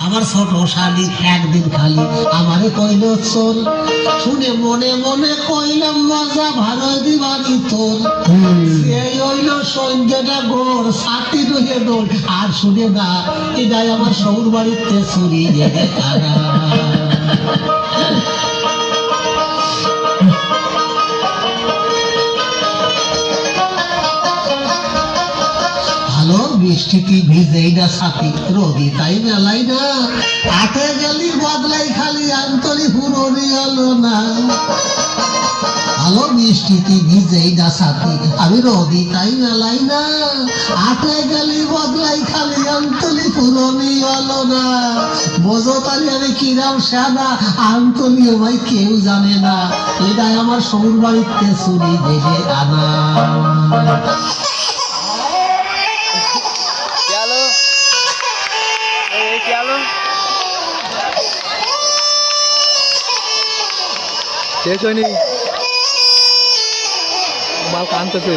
আমার ছোট শালি একদিন খালি আমারে কইল চল, শুনে মনে মনে কইলাম মজা ভালো দিবানি তোর। এই হইল সন্ধ্যেটা গোর সাথী রয়ে দোল, আর শুনে না এটাই আমার সৌর বাড়িতে চুরি জেগে তারা। বৃষ্টিতে ভিজেই না সাথী রবি তাই মেলাই না, আটে গেলি বদলাই খালি আন্তরি পুরনি হলো না। ভালো বৃষ্টিতে ভিজেই না সাথী আমি রবি তাই মেলাই না, আটে গেলি বদলাই খালি আন্তলি পুরনি হলো না। বোঝো তাই আমি কিরাম সাদা আন্তলিও ভাই কেউ জানে না, এটাই আমার সৌর বাড়িতে চুরি জেগে আনা। শেষ হয়নি মাল কানতেছে।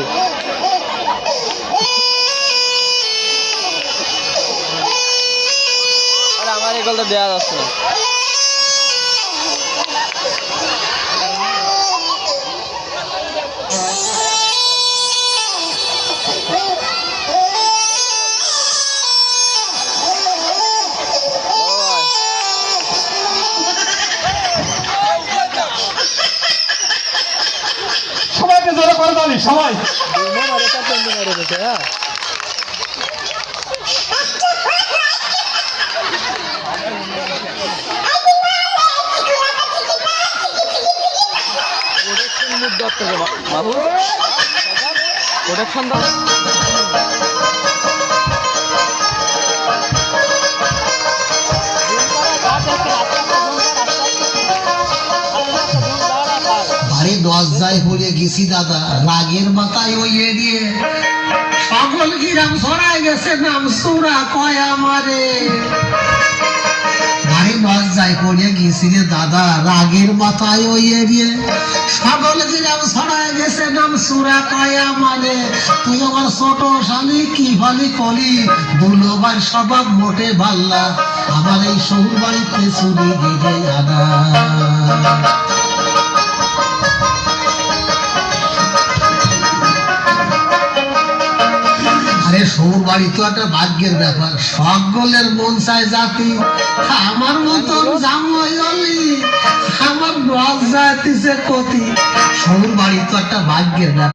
আর আমার এই গলটা দেওয়া যাচ্ছে না। সবাই বাবু প্রোডাকশন দরজায় পড়ে গেছি দাদা রাগের মাথায় ওই এরিয়ে সকল গ্রাম ছড়াই গেছে নাম সুরা কয় আমারে। বাড়ি দরজায় পড়ে গেছি রে দাদা রাগের মাথায় ওই এরিয়ে সকল গ্রাম ছড়াই গেছে নাম সুরা কয় আমারে। তুই আমার ছোট শালি কি ভালি কলি দুলোবার স্বভাব মোটে ভাল্লা, আমার এই সৌর বাড়িতে চুরি দিলে আনা। সৌর বাড়ি তো একটা ভাগ্যের ব্যাপার, সকলের মন চায় জাতি আমার মতন জামাই হলি আমার দশ জাতিছে ক্ষতি। সৌর বাড়ি তো একটা ভাগ্যের ব্যাপার।